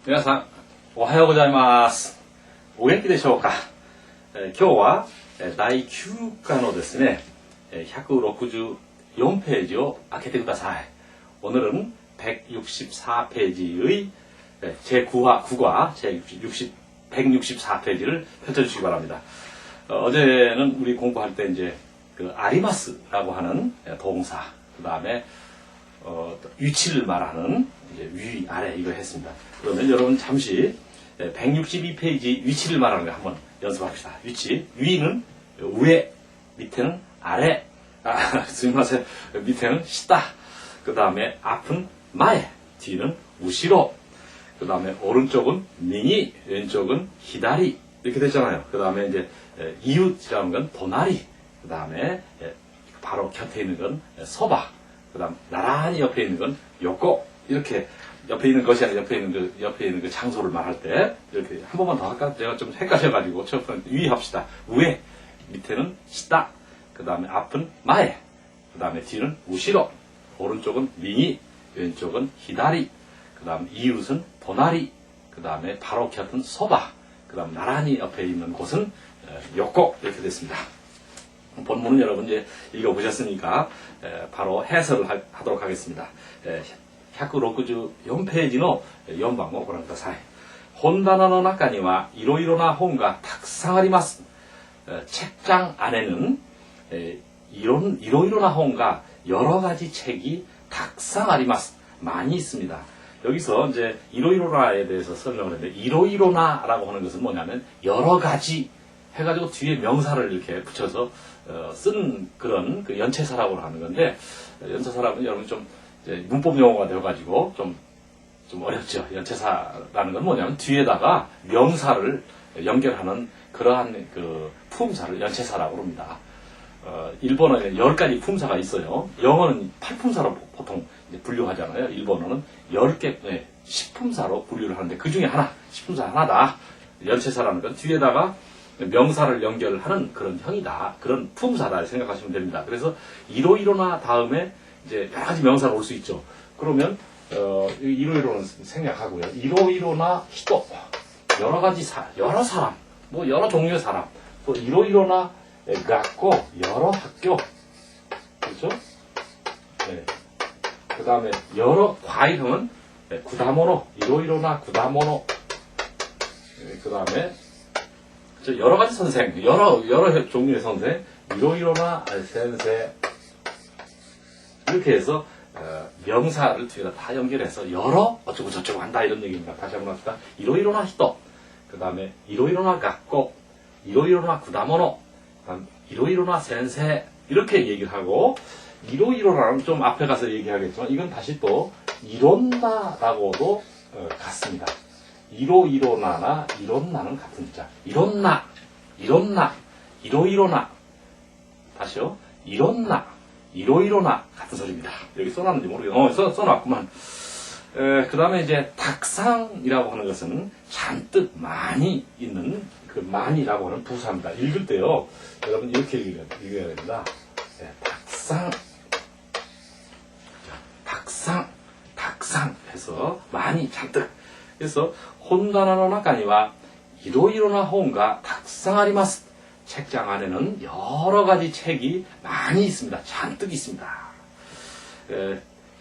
皆さん、おはようございます。お元気でしょうか。今日は第9課のですね、164ページを開けてください。오늘은 164페이지의 제9화, 9과 164페이지를 펼쳐주시기 바랍니다. 어제는 우리 공부할 때 이제 그 아리마스라고 하는 동사, 그 다음에 위치를 말하는 이제 위, 아래 이거 했습니다. 그러면 여러분 잠시 162페이지 위치를 말하는 거 한번 연습합시다. 위치, 위는 위에, 밑에는 아래, 스미마세, 밑에는 시다. 그 다음에 앞은 마에, 뒤는 우시로. 그 다음에 오른쪽은 미니, 왼쪽은 히다리 이렇게 되잖아요. 그 다음에 이제 이웃이라는 건 도나리. 그 다음에 바로 곁에 있는 건 소바. 그 다음 나란히 옆에 있는 건 요코. 이렇게 옆에 있는 것이 아니라 옆에 있는 그 장소를 말할 때 이렇게 한 번만 더 할까? 제가 좀 헷갈려가지고 처음부터 위 합시다. 위에, 밑에는 시다. 그 다음에 앞은 마에. 그 다음에 뒤는 우시로. 오른쪽은 미니, 왼쪽은 히다리. 그 다음 이웃은 도나리. 그 다음에 바로 곁은 소바. 그 다음 나란히 옆에 있는 곳은 요코. 이렇게 됐습니다. 본문은 여러분 이제 읽어보셨으니까 바로 해설을 하도록 하겠습니다. 164ページの4番をご覧ください。本棚の中にはいろいろな本がたくさんあります。책장 안에는いろいろな本が여러 가지 책이 たくさんあります。많이 있습니다. 여기서 이제 이로이로나에 대해서 설명을 했는데 이로이로나라고 하는 것은 뭐냐면 여러 가지 해가지고 뒤에 명사를 이렇게 붙여서 쓴 그런 그 연체사라고 하는 건데 연체사라면 여러분 좀 이제 문법 용어가 되어가지고 좀 어렵죠. 연체사라는 건 뭐냐면 뒤에다가 명사를 연결하는 그러한 그 품사를 연체사라고 합니다. 일본어에는 10가지 품사가 있어요. 영어는 8품사로 보통 분류하잖아요. 일본어는 10개, 10품사로 분류를 하는데 그 중에 하나, 10품사 하나다. 연체사라는 건 뒤에다가 명사를 연결하는 그런 형이다. 그런 품사다 생각하시면 됩니다. 그래서 이로이로나 다음에 이제 여러 가지 명사가 올 수 있죠. 그러면 이로이로는 생략하고요. 이로이로나 히토, 여러 가지 여러 사람, 뭐 여러 종류의 사람. 또 이로이로나 학교, 여러 학교, 그렇죠? 네. 그 다음에 여러 과일은 구다모노, 이로이로나 구다모노. 그 다음에 여러 가지 선생, 여러 종류의 선생, 이로이로나 센세. 이렇게 해서 명사를 뒤에다 다 연결해서 여러 어쩌고 저쩌고 한다 이런 얘기입니다. 다시 한번 합시다. 이로이로나 히토, 그 다음에 이로이로나 학교, 이로이로나 구다모노, 이로이로나 센세 이렇게 얘기를 하고 이로이로나는 좀 앞에 가서 얘기하겠지만 이건 다시 또 이론나라고도 같습니다. 이로이로나나 이론나는 같은 자. 이론나, 이로이로나. 다시요. 이론나, 이로이로나 같은 소리입니다. 여기 써놨는지 모르겠어요. 써놨구만. 그 다음에 이제 탁상이라고 하는 것은 잔뜩 많이 있는 그 많이라고 하는 부사입니다. 읽을 때요. 여러분 이렇게 읽어야 됩니다. 탁상 해서 많이 잔뜩. 그래서 혼다나노 나카니와 이로이로나 혼가 탁상 아리마스. 책장 안에는 여러 가지 책이 많이 있습니다. 잔뜩 있습니다.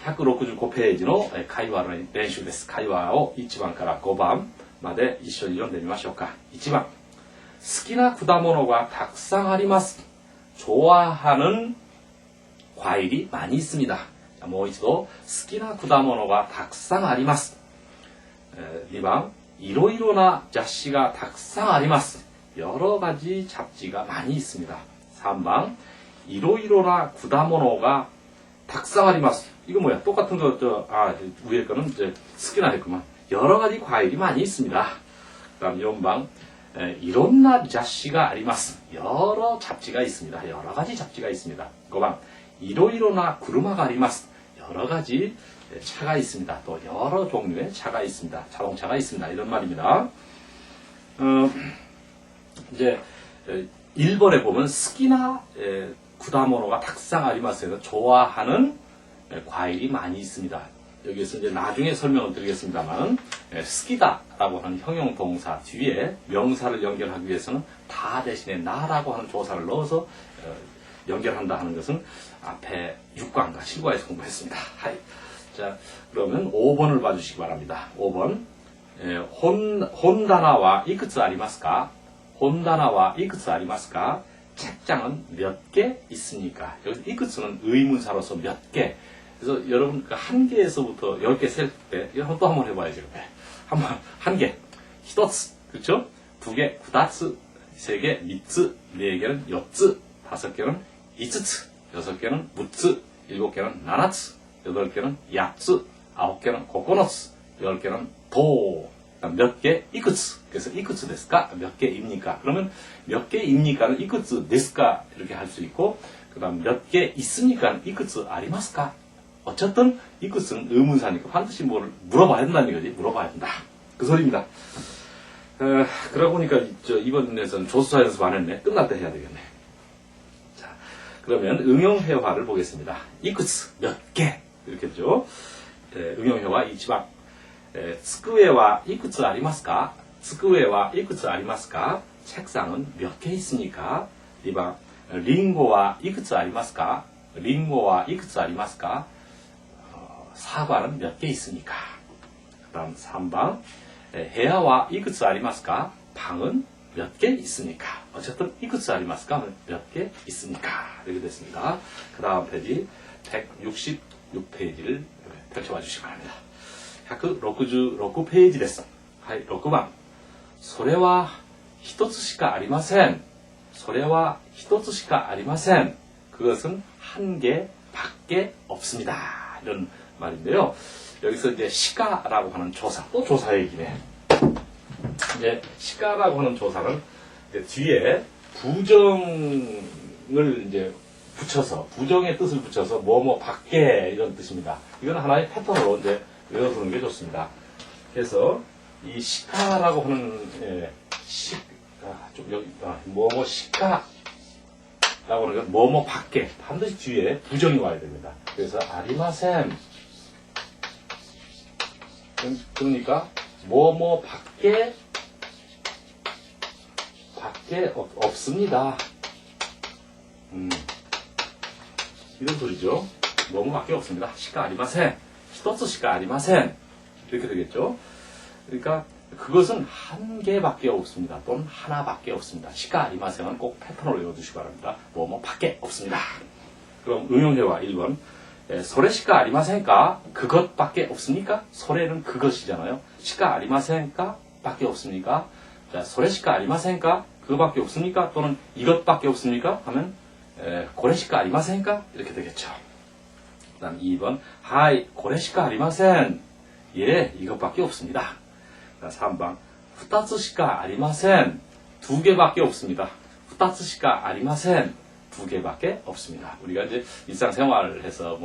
165ページの会話の練習です。会話を1番から5番まで一緒に読んでみましょうか。1番。好きな果物がたくさんあります。좋아하는 과일이 많이 있습니다. 자, もう一度。好きな果物がたくさんあります。2番。いろいろな雑誌がたくさんあります。 여러 가지 잡지가 많이 있습니다. 3번. 이로이로나 구다모노가 탁상아리마스. 이거 뭐야? 똑같은 거, 위에 거는 이제 스키나 했구만. 여러 가지 과일이 많이 있습니다. 그 다음 4번. 이론나 자씨가 아리마스. 여러 잡지가 있습니다. 여러 가지 잡지가 있습니다. 5번. 이로이로나 구르마가 아리마스. 여러 가지 차가 있습니다. 또 여러 종류의 차가 있습니다. 자동차가 있습니다. 이런 말입니다. 이제 1번에 보면 스키나 구다모노가 탁상 아리마스에서 좋아하는 과일이 많이 있습니다. 여기에서 이제 나중에 설명을 드리겠습니다만, 스키다라고 하는 형용 동사 뒤에 명사를 연결하기 위해서는 다 대신에 나라고 하는 조사를 넣어서 연결한다 하는 것은 앞에 6과인가 7과에서 공부했습니다. 하이. 자, 그러면 5번을 봐주시기 바랍니다. 5번. 혼다나와 이쿠츠 아리마스까? 혼다나와 이쿠츠 아리마스까? 책장은 몇 개 있습니까? 여기서 이쿠츠는 의문사로서 몇 개. 그래서 여러분 한 개에서부터 10개 셀 때 이거 또 한번 해봐야죠. 한 개, 히토츠, 그렇죠? 두 개, 구다츠, 세 개, 미츠, 네 개는 요츠, 다섯 개는 이츠츠, 여섯 개는 무츠, 일곱 개는 나나츠, 여덟 개는 야츠, 아홉 개는 고코노츠, 열 개는 도. 몇 개? 이쿠츠. 그래서 이쿠츠 데스까? 몇 개입니까? 그러면 몇 개입니까는 이쿠츠 데스까? 이렇게 할 수 있고, 그 다음 몇 개 있습니까? 이쿠츠 아리마스까? 어쨌든 이쿠츠는 의문사니까 반드시 뭘 물어봐야 된다는 거지. 물어봐야 된다. 그 소리입니다. 그러고 보니까 이번에서는 조수사 연습 안 했네. 끝날 때 해야 되겠네. 자, 그러면 응용회화를 보겠습니다. 이쿠츠 몇 개 이렇게 했죠. 응용회화 이치방. 机は いくつありますか? 机は いくつありますか? 책상은 몇 개 있습니까? 2번, リンゴは いくつありますか? リンゴは いくつありますか? 사과는 몇 개 있습니까? 그 다음 3번, 部屋は いくつありますか? 방은 몇 개 있습니까? 어쨌든 いくつありますか? 몇 개 있습니까? 이렇게 됐습니다. 그 다음 페이지 166페이지를 펼쳐봐 주시기 바랍니다. 166ページです。はい、6番。それは一つしかありません。それは一つしかありません。그것은 한 개밖에 없습니다. 이런 말인데요. 여기서 이제 시가라고 하는 조사, 또 조사 얘기네. 이제 시가라고 하는 조사는 이제 뒤에 부정을 이제 붙여서, 부정의 뜻을 붙여서 뭐뭐 밖에 이런 뜻입니다. 이건 하나의 패턴으로 이제 외워두는 게 좋습니다. 그래서 이 시카라고 하는 뭐뭐 시카라고 하는 건 뭐뭐 밖에 반드시 뒤에 부정이 와야 됩니다. 그래서 아리마센 그러니까 뭐뭐 밖에 없습니다. 이런 소리죠. 뭐뭐 밖에 없습니다. 시카 아리마센 一つしかありません. 이렇게 되겠죠. 그러니까 그것은 한 개밖에 없습니다. 또는 하나밖에 없습니다. 시가 아리마센은 꼭 패턴으로 외워두시기 바랍니다. 뭐뭐 밖에 없습니다. 그럼 응용회화 1번. 소레시가 아리마센까? 그것밖에 없습니까? 소레는 그것이잖아요. 시가 아리마센까? 밖에 없습니까? 자, 소레시가 아리마센까? 그것밖에 없습니까? 또는 이것밖에 없습니까? 하면 고레시가 아리마센까? 이렇게 되겠죠. 그 다음 2번, 하이, 고레시카 아리마센. 예, 이것밖에 없습니다. 그 다음 3번, 후타츠시카 아리마센. 두 개밖에 없습니다. 후타츠시카 아리마센. 두 개밖에 없습니다. 우리가 이제 일상생활을 해서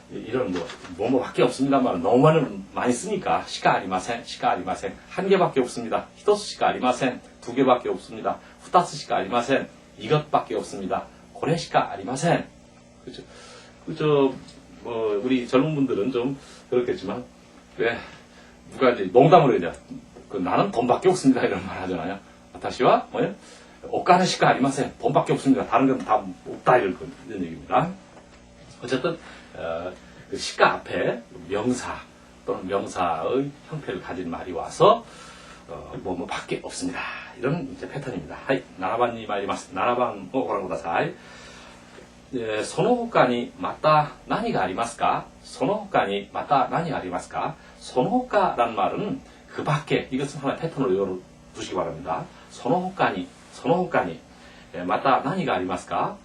이런 뭐밖에 없습니다만 너무 많이 쓰니까 시카 아리마센, 시카 아리마센. 한 개밖에 없습니다. 히토스시카 아리마센. 두 개밖에 없습니다. 후타츠시카 아리마센. 이것밖에 없습니다. 고레시카 아리마센. 그렇죠. 우리 젊은 분들은 좀 그렇겠지만, 누가 이제 농담으로 이제, 나는 돈밖에 없습니다. 이런 말 하잖아요. 다시와, 옷가네시가 아리마세요. 돈밖에 없습니다. 다른 건 다 없다. 이런 얘기입니다. 어쨌든, 그 시가 앞에 명사 또는 명사의 형태를 가진 말이 와서, 뭐 밖에 없습니다. 이런 이제 패턴입니다. 하이, 나라반이 말이마스. 나라반, 고라고 다사이. その他にまた何がありますか? その他にまた何がありますか? その他라는 말은 그 밖에 이것은 하나의 패턴으로 외워두시기 바랍니다. その他にまた何がありますか?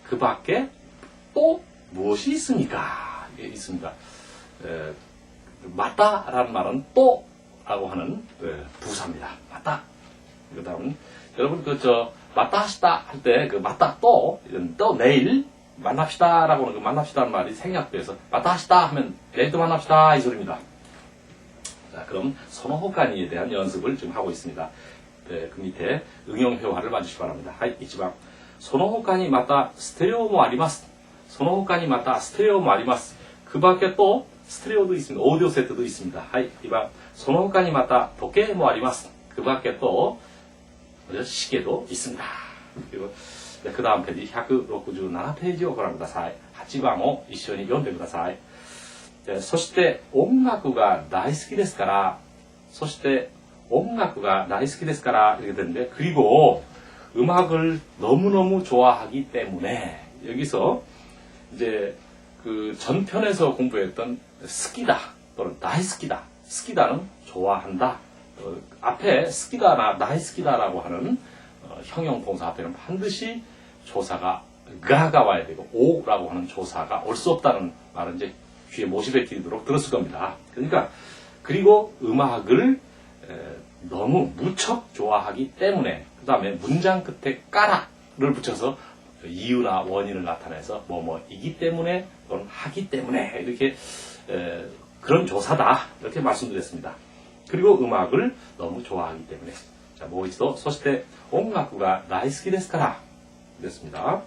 그 밖에 또 무엇이 있습니까? 있습니다. 마다라는 말은 또라고 하는 부사입니다. 마다. 그 다음 여러분 마다시다 할 때 마다 또 내일 만납시다라고 하는 만납시다는 말이 생략돼서 마다시다 하면 내일도 만납시다 이 소리입니다. 자, 그럼 선호호간이에 대한 연습을 지금 하고 있습니다. 그 밑에 응용회화를 봐주시기 바랍니다. 하이, 이치방. 선호호간이 마다 스테레오 뭐 아리마스. 선호호간이 마다 스테레오 뭐 아리마스. 그 밖에 또 스테레오도 있습니다. 오디오 세트도 있습니다. 하이, 이방, その他にまた時計もあります. 그 밖에 또 시계도 있습니다. 그리고 그 다음 페이지 167페이지をご覧ください. 8番を一緒に読んでください. そして音楽が大好きですから, そして音楽が大好きですから 이렇게 되는데, 그리고 음악을 너무너무 좋아하기 때문에, 여기서 이제 그 전편에서 공부했던 스키다 또는 나이스키다, 스키다는 좋아한다, 앞에 스키다나 나이스키다라고 하는 형용 동사 앞에는 반드시 조사가 가가 와야 되고 오라고 하는 조사가 올 수 없다는 말은 이제 귀에 못이 박히도록 들었을 겁니다. 그러니까 그리고 음악을 너무 무척 좋아하기 때문에, 그 다음에 문장 끝에 까라를 붙여서 이유나 원인을 나타내서 뭐뭐이기 때문에 또는 하기 때문에 이렇게 그런 조사다 이렇게 말씀드렸습니다. 그리고 음악을 너무 좋아하기 때문에. 자, 뭐 있어? そして音楽が大好きですから됐습니다.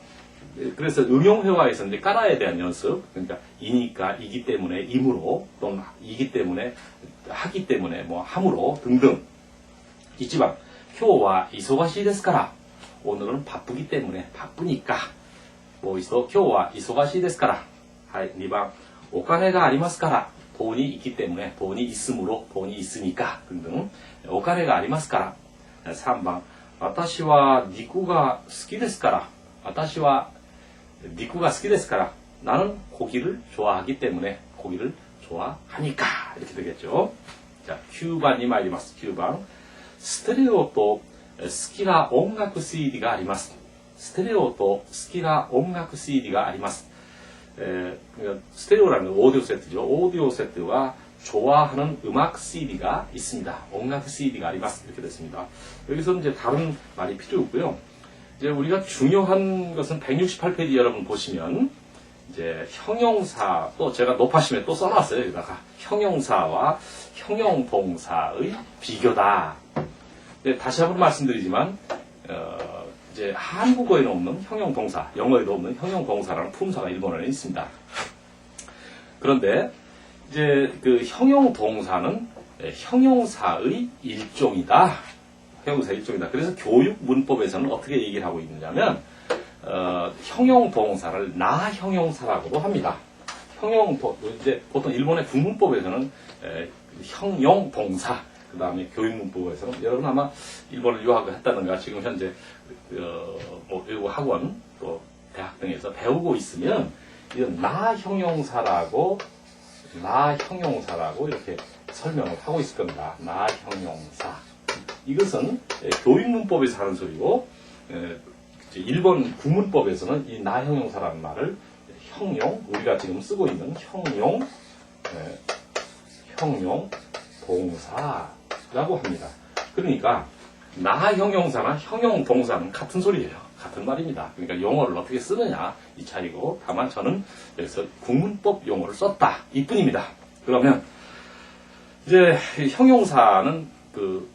그래서 응용회화에서 이제 까라에 대한 연습, 그러니까 이니까, 이기 때문에, 임으로, 또는 이기 때문에, 하기 때문에, 뭐 함으로 등등. 1番, 今日は忙しいですから. 오늘은 바쁘기 때문에, 바쁘니까. 뭐 있어? 今日は忙しいですから. 2番, お金がありますから. 돈이 있기 때문에, 돈이 있으므로, 돈이 있으니까 등등. お金がありますから. 3番, 私は肉が好きですから. 私は肉が好きですから. 나는 고기를 좋아하기 때문에 고기를 좋아하니까. 이렇게 되겠죠. 자, 9番に参ります. 9번. ステレオと好きな音楽 CD가 あります. ステレオと好きな音楽 CD가 あります. 스테레오라는 오디오 세트죠. 오디오 세트와 좋아하는 음악 CD가 있습니다. 음악 CD가 あります. 이렇게 됐습니다. 여기서 이제 다른 말이 필요 없고요. 이제 우리가 중요한 것은 168페이지 여러분 보시면 이제 형용사, 또 제가 높아심에 또 써놨어요. 여기다가 형용사와 형용동사의 비교다. 다시 한번 말씀드리지만 이제 한국어에는 없는 형용동사, 영어에도 없는 형용동사라는 품사가 일본어에 있습니다. 그런데 이제 그 형용동사는 형용사의 일종이다. 형용사 일종이다. 그래서 교육 문법에서는 어떻게 얘기를 하고 있느냐면 형용동사를 나 형용사라고도 합니다. 이제 보통 일본의 국문법에서는 형용동사, 그 다음에 교육문법에서는 여러분 아마 일본을 유학을 했다든가 지금 현재 외국 학원 또 대학 등에서 배우고 있으면 이건 나 형용사라고 이렇게 설명을 하고 있을 겁니다. 나 형용사. 이것은 교육문법에서 하는 소리고, 일본 국문법에서는 이 나 형용사라는 말을 형용, 우리가 지금 쓰고 있는 형용 동사라고 합니다. 그러니까 나 형용사나 형용 동사는 같은 소리예요. 같은 말입니다. 그러니까 용어를 어떻게 쓰느냐 이 차이고, 다만 저는 여기서 국문법 용어를 썼다 이뿐입니다. 그러면 이제 형용사는 그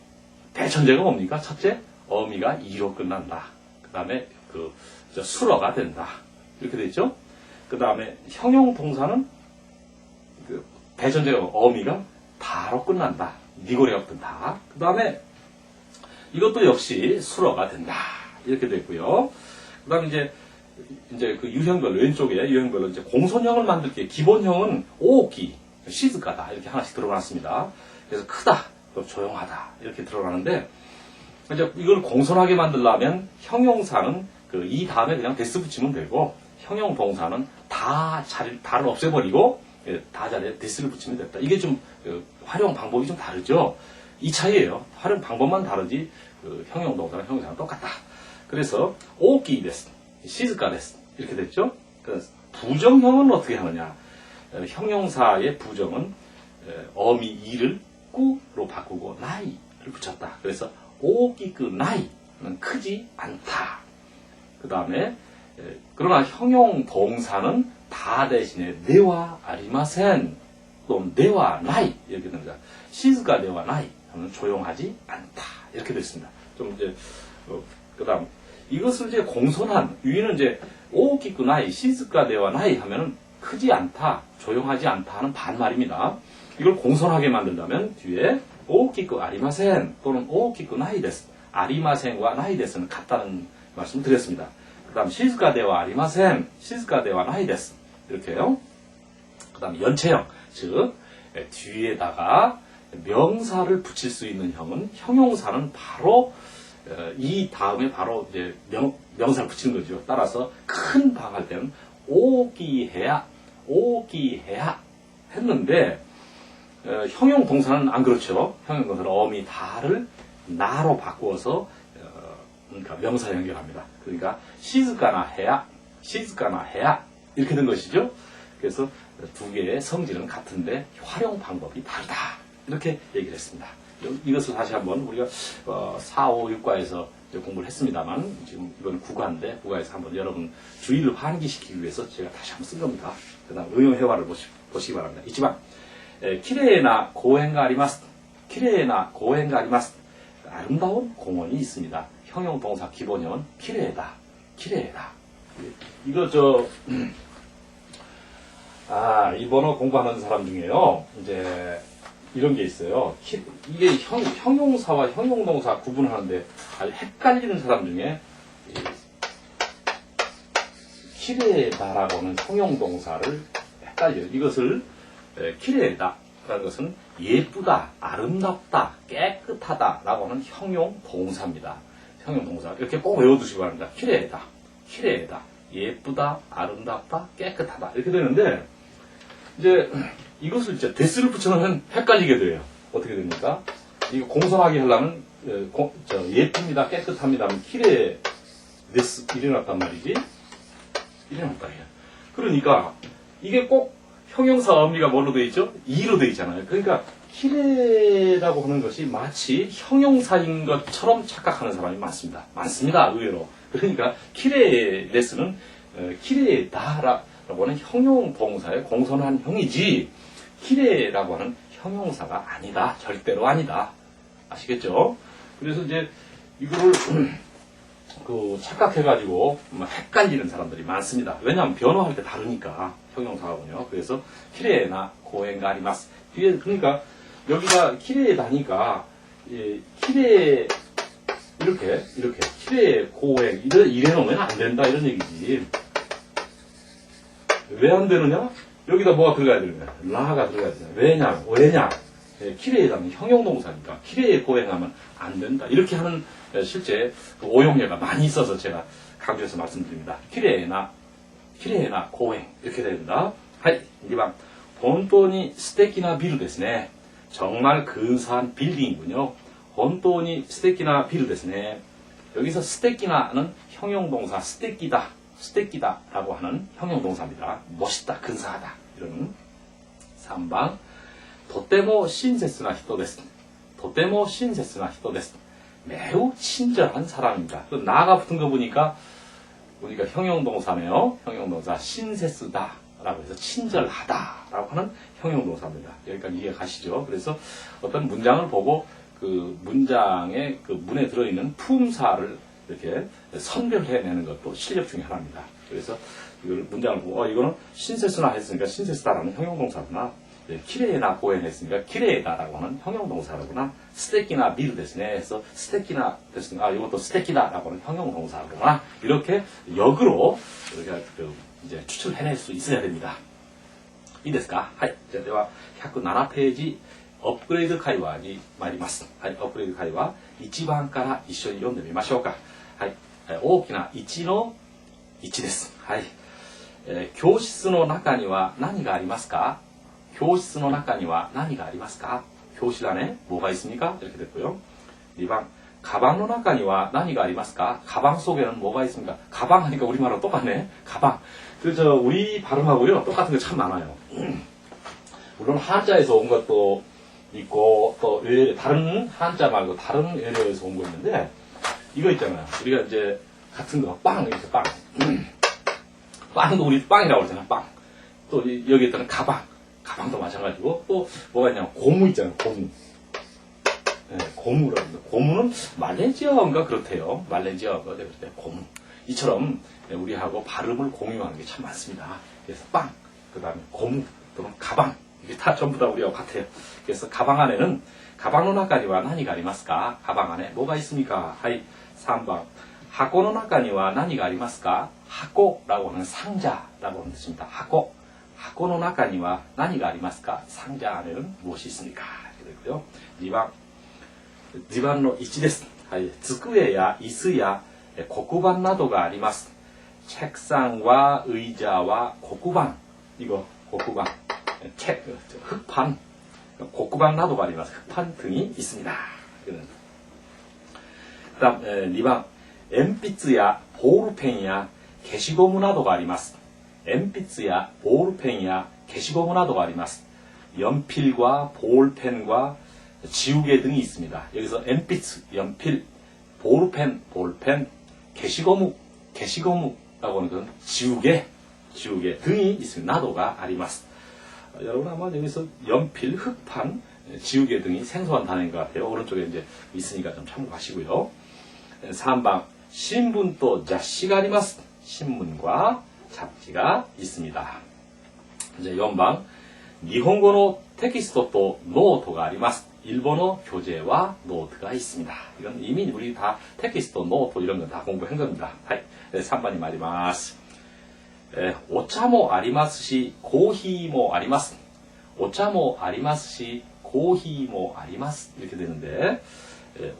대전제가 뭡니까? 첫째, 어미가 이로 끝난다. 그 다음에 수러가 된다. 이렇게 되죠? 그 다음에 형용 동사는 그 대전제가 어미가 다로 끝난다. 니고래가 뜬다. 그 다음에 이것도 역시 수러가 된다. 이렇게 됐고요. 그 다음에 이제 그 유형별로, 왼쪽에 유형별로 이제 공손형을 만들게 기본형은 오기, 시즈가다. 이렇게 하나씩 들어놨습니다. 그래서 크다, 또 조용하다. 이렇게 들어가는데, 이제 이걸 공손하게 만들려면 형용사는 이 다음에 그냥 데스 붙이면 되고, 형용 동사는 다를 없애버리고, 다 자리에 데스를 붙이면 됐다. 이게 좀 활용 방법이 좀 다르죠. 이 차이예요. 활용 방법만 다르지 형용 동사랑 형용사는 똑같다. 그래서 오키 데스, 시즈카 데스 이렇게 됐죠. 그래서 부정형은 어떻게 하느냐? 형용사의 부정은 어미 이를 꾸로 바꾸고 나이를 붙였다. 그래서 오키크 나이는 크지 않다. 그 다음에 그러나 형용 동사는 다 대신에 네와 아리마센 또는 네와 나이 이렇게 됩니다. 시즈가 네와 나이 하면 조용하지 않다 이렇게 됐습니다. 좀 이제 그다음 이것을 이제 공손한 위는 이제 오키쿠 나이 시즈가 네와 나이 하면은 크지 않다, 조용하지 않다 하는 반말입니다. 이걸 공손하게 만들려면 뒤에 오키쿠 아리마센 또는 오키쿠 나이데스, 아리마센과 나이데스는 같다는 말씀을 드렸습니다. 그 다음 시즈카데와 아리마센, 시즈카데와 나이데스 이렇게요. 그 다음 연체형, 즉 뒤에다가 명사를 붙일 수 있는 형은 형용사는 바로 이 다음에 바로 이제 명사를 붙이는 거죠. 따라서 큰 방 할 때는 오기해야 했는데 형용 동사는 안 그렇죠. 형용 동사는 어미 다를 나로 바꾸어서 그러니까 명사 연결합니다. 그러니까 시즈카나 해야 이렇게 된 것이죠. 그래서 두 개의 성질은 같은데 활용 방법이 다르다. 이렇게 얘기를 했습니다. 이것을 다시 한번 우리가 4, 5, 6과에서 공부를 했습니다만 지금 이번 9과인데 9과에서 한번 여러분 주의를 환기시키기 위해서 제가 다시 한번 쓴 겁니다. 그 다음 응용회화를 보시기 바랍니다. 이치방 키레이나 고행가 아리마스, 키레이나 고행가 아리마스, 아름다운 공원이 있습니다. 형용 동사 기본형은 키레이다. 이거 이 번호 공부하는 사람 중에요. 이제 이런 게 있어요. 이게 형용사와 형용동사 구분하는데 아주 헷갈리는 사람 중에 키레다라고 하는 형용동사를 헷갈려요. 이것을 키레다라는 것은 예쁘다, 아름답다, 깨끗하다 라고 하는 형용동사입니다. 형용동사 이렇게 꼭 외워두시기 바랍니다. 키레다, 예쁘다, 아름답다, 깨끗하다 이렇게 되는데 이제 이것을 이제 데스를 붙여놓으면 헷갈리게 돼요. 어떻게 됩니까? 이거 공손하게 하려면 예쁩니다, 깨끗합니다 하면 키레 데스 이래놨단 말이지. 이래놨다 해요. 그러니까 이게 꼭 형용사 어미가 뭘로 되어 있죠? 이로 되어 있잖아요. 그러니까 키레라고 하는 것이 마치 형용사인 것처럼 착각하는 사람이 많습니다. 의외로. 그러니까 키레데스는 키레다라고 하는 형용 동사의 공손한 형이지 키레라고 하는 형용사가 아니다. 절대로 아니다. 아시겠죠? 그래서 이제 이거를 착각해가지고 헷갈리는 사람들이 많습니다. 왜냐하면 변화할 때 다르니까 형용사하고요. 그래서 키레나 고행가 아리마스. 그러니까 여기가 키레다니까 키레 이렇게 키레 고행 이래 놓으면 안 된다 이런 얘기지. 왜 안 되느냐? 여기다 뭐가 들어가야 되느냐? 라가 들어가야 되느냐? 왜냐? 키레에다는 형용동사니까 키레에 고행하면 안 된다. 이렇게 하는 실제 오용례가 많이 있어서 제가 강조해서 말씀드립니다. 키레나 고행 이렇게 된다. 하이, 2번. 본当に 素敵な ビルですね. 정말 근사한 빌딩이군요. 本当に 素敵な ビルですね. 여기서 素敵나는 형용동사 素敵だ라고 하는 형용동사입니다. 멋있다, 근사하다 이런. 3번. とても親切な人です. とても親切な人です. 매우 친절한 사람입니다. 나가 붙은 거 보니까 형용동사네요. 형용동사 신세스다 라고 해서 친절하다 라고 하는 형용동사입니다. 여기까지 이해 가시죠? 그래서 어떤 문장을 보고 그 문장의 그 문에 들어있는 품사를 이렇게 선별해내는 것도 실력 중에 하나입니다. 그래서 이걸 문장을 보고 이거는 신세스나 했으니까 신세스다라는 형용동사구나. 키레나 고행했으니까 키레다라고 하는 형용동사라구나. 스테키나 비르 데스네 해서 스테키나 됐으니까 이것도 스테키다라고 하는 형용동사구나. 이렇게 역으로 우리가 이제 추측을 해낼 수 있어야 됩니다. いいですか? はい。じゃあでは107ページアップグレード会話に参ります。はい。アップグレード会話1番から一緒に読んでみましょうか。はい。大きな1の1です。はい。教室の中には何がありますか? 교室の中には何がありますか? 교실 안에 뭐가 있습니까? 이렇게 됐고요. 2번. 가방の中には何がありますか? 가방 속에는 뭐가 있습니까? 가방 하니까 우리말하고 똑같네. 가방. 우리 발음하고요. 똑같은 게 참 많아요. 물론 한자에서 온 것도 있고 또 다른 한자 말고 다른 외래어에서 온 거 있는데 이거 있잖아요. 우리가 이제 같은 거 빵 이렇게 빵. 빵도 우리 빵이라고 그러잖아. 빵. 또 여기 있다는 가방도 마찬가지고 또 뭐가 있냐면 고무 있잖아요. 고무. 네, 고무라고 합니다. 고무는 말레이시아어인가 그렇대요. 말레이시아어가 그럴 때 고무. 이처럼 우리하고 발음을 공유하는 게 참 많습니다. 그래서 빵, 그 다음에 고무 또는 가방, 이게 다 전부 다 우리와 같아요. 그래서 가방 안에는 가방の中には何がありますか? 가방 안에 뭐가 있습니까? 하이 3번 箱の中には何がありますか?箱라고 하는 상자라고 하는 뜻입니다.箱の中には何がありますか? 상자 안에는 무엇이 있습니까? 이렇게 되고요. 2番の1です。はい、机や椅子や黒板などがあります。책상과 의자와黒板. 이거黒板. 책, 흑판,黒板 나도가 아니라서 흑판 등이 있습니다. 그 다음 2번 鉛筆やボールペンや消しゴムなどがあります。鉛筆やボールペンや消しゴムなどがあります. 연필과 볼펜과 지우개 등이 있습니다. 여기서鉛筆, 연필, 볼펜, 게시고무라고 하는 건 지우개 등이 있습니다. 나도가 아리마스. 여러분 아마 여기서 연필, 흑판, 지우개 등이 생소한 단어인 것 같아요. 오른쪽에 이제 있으니까 좀 참고하시고요. 3번 신문도 잡지가 아리마스. 신문과 잡지가 있습니다. 이제 4번 일본어의 텍스트도 노트가 아리마스. 일본어 교재와 노트가 있습니다. 이건 이미 우리 다 텍스트, 노트 이런 건 다 공부한 겁니다. 3번이 말이마스. お茶もありますし、コーヒーもあります。お茶もありますし、コーヒーもあります. 이렇게 되는데,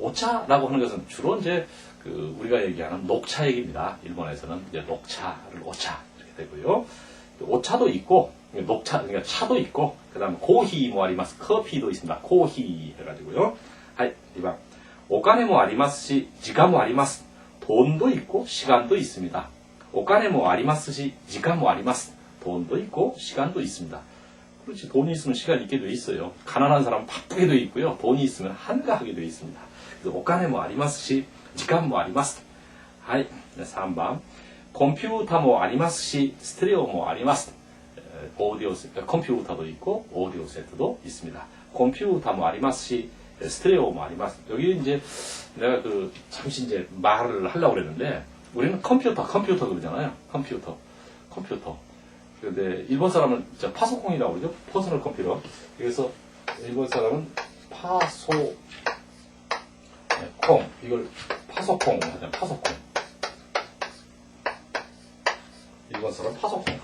오차라고 하는 것은 주로 이제 우리가 얘기하는 녹차 얘기입니다. 일본에서는 이제 녹차를 오차 이렇게 되고요. 오차도 있고, 녹차, 그러니까 차도 있고, 그 다음에 코히 뭐 아리마스, 커피도 있습니다. 코히 해가지고요. 하이, 2번. お金もありますし、時間もあります. 돈도 있고, 시간도 있습니다. お金もありますし, 時間もあります. 돈도 있고, 시간도 있습니다. 그렇지, 돈이 있으면 시간이 있게 돼 있어요. 가난한 사람은 바쁘게 돼 있고요. 돈이 있으면 한가하게 돼 있습니다. 그래서 お金もありますし, 時間もあります. 하이, 3번. コンピューターもありますし、ステレオもあります. 오디오 세트, 컴퓨터도 있고 오디오 세트도 있습니다. 컴퓨터도 ありますし, 스테레오도 あります. 여기 이제 내가 잠시 이제 말을 하려고 그랬는데 우리는 컴퓨터 그러잖아요. 컴퓨터. 근데 일본 사람은 파소콩이라고 그러죠. 퍼스널 컴퓨터. 그래서 일본 사람은 파소콩, 이걸 파소콩 하잖아요. 파소콩. 일본 사람 파소콩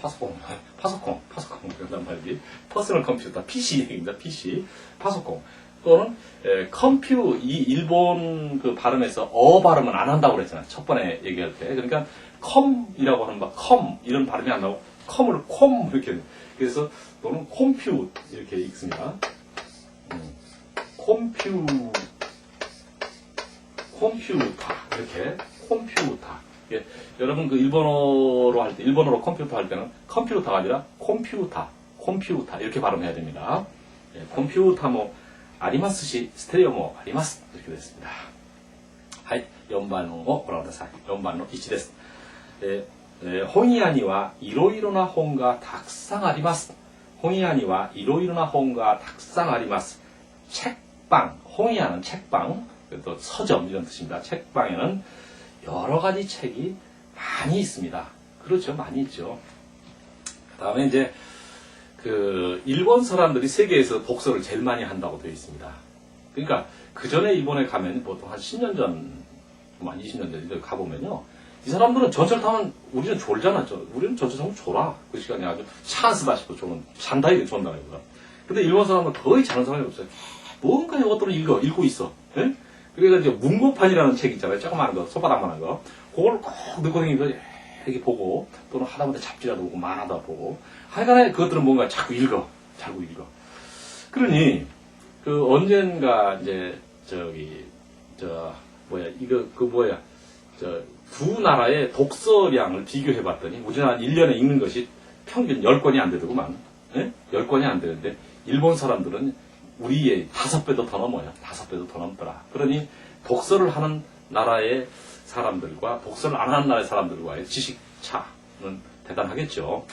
그런단 말이지. 퍼스널 컴퓨터, PC 얘기입니다. PC, 파소콩. 또는 이 일본 그 발음에서 발음은 안 한다고 그랬잖아요. 첫 번에 얘기할 때. 그러니까 컴이라고 하는 컴 이런 발음이 안 나오고 컴을 콤 이렇게. 그래서 또는 컴퓨 이렇게 읽습니다. 컴퓨터 이렇게 컴퓨터. 예, 여러분 일본어로 할 때, 일본어로 컴퓨터 할 때는 컴퓨터가 아니라 컴퓨터 이렇게 발음해야 됩니다. 예, 컴퓨터 뭐 아리마스시 스테레오 뭐 아리마스 이렇게 됐습니다. 하이, 4番をご覧ください. 4番の1です. 本屋にはいろいろな本がたくさんあります. 本屋にはいろいろな本がたくさんあります. 책방, 홍야는 책방, 또 서점 이런 뜻입니다. 책방에는 여러 가지 책이 많이 있습니다. 그렇죠. 많이 있죠. 그 다음에 이제, 일본 사람들이 세계에서 독서를 제일 많이 한다고 되어 있습니다. 그러니까, 그 전에 일본에 가면 보통 한 10년 전, 한 20년 전에 가보면요. 이 사람들은 전철 타면 우리는 졸잖아. 우리는 전철 타면 졸아. 그 시간에 아주 찬스다 싶어 졸은, 잔다이게 존다는 거야. 근데 일본 사람은 거의 자는 사람이 없어요. 뭔가 이것들을 읽고 있어. 예? 그래서 이제 문고판이라는 책 있잖아요. 조그마한 거, 손바닥만한 거. 그걸 꼭 넣고 다니면서 이렇게 보고, 또는 하다못해 잡지라도 보고, 만화도 보고. 하여간에 그것들은 뭔가 자꾸 읽어. 그러니, 언젠가 이제, 두 나라의 독서량을 비교해 봤더니, 우리나라 1년에 읽는 것이 평균 10권이 안 되더구만. 예? 10권이 안 되는데, 일본 사람들은 우리의 5배도 더 넘어요. 5배도 더 넘더라. 그러니 독서를 하는 나라의 사람들과 독서를 안 하는 나라의 사람들과의 지식 차는 대단하겠죠.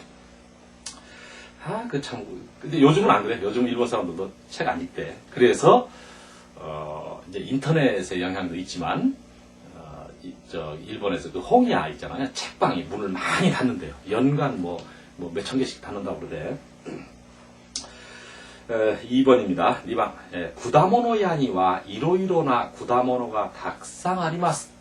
근데 요즘은 안 그래. 요즘 일본 사람들도 책 안 읽대. 그래서 이제 인터넷의 영향도 있지만 일본에서 홍야 있잖아요. 책방이 문을 많이 닫는데요. 연간 뭐 몇천 개씩 닫는다고 그러대. 2번입니다. 2번. 果物屋には色々な果物がたくさんあります.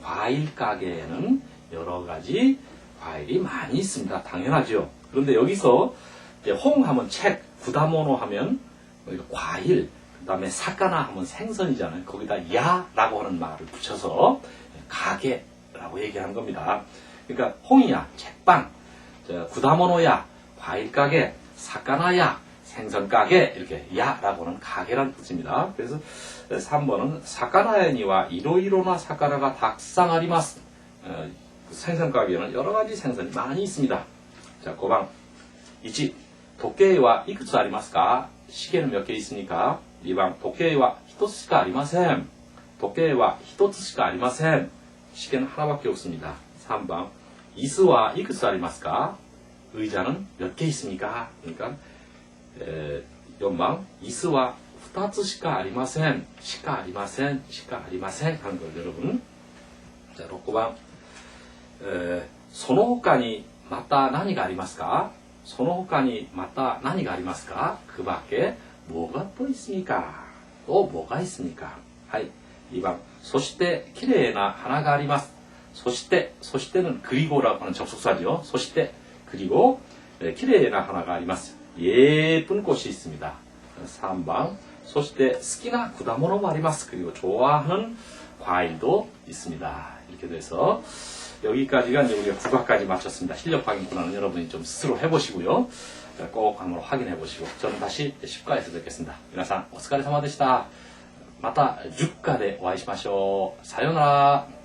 과일 가게에는 여러 가지 과일이 많이 있습니다. 당연하죠. 그런데 여기서 홍하면 책, 果物 하면 과일, 그 다음에 사카나 하면 생선이잖아요. 거기다 야라고 하는 말을 붙여서 가게라고 얘기하는 겁니다. 그러니까 홍이야, 책방, 果物屋, 과일 가게, 사카나야, 생선 가게, 이렇게 야라고 하는 가게란 뜻입니다. 그래서 3번은 사카나야니와 이로이로나 사카나가 탁상 아리마스. 생선 가게에는 여러 가지 생선이 많이 있습니다. 자, 5번. 1. 時計は いくつありますか? 시계는 몇 개 있습니까? 2번. 時計は 1つしかありません. 時計は 1つしかありません. 시계는 하나밖에 없습니다. 3번. 椅子は いくつありますか? 의자는 몇 개 있습니까? 그러니까 4번. 椅子は 2つしかありません. しかありません. しかありません. 하는 거죠, 여러분. 자, 6번. その他にまた何がありますか? その他にまた何がありますか? 그 밖에 뭐가 또 있습니까? 또 뭐가 있습니까? はい。2번. そして綺麗な花があります. そして、そして는 그리고라고 하는 접속사죠. そして, 그리고綺麗な花があります. 예쁜 꽃이 있습니다. 3번. そして好きな果物もあります. 그리고 좋아하는 과일도 있습니다. 이렇게 돼서 여기까지가 이제 우리가 국어까지 마쳤습니다. 실력 확인권은 여러분이 좀 스스로 해보시고요. 꼭 한번 확인해 보시고 저는 다시 10과에서 뵙겠습니다. 皆さんお疲れ様でした。また10課でお会いしましょう。さようなら。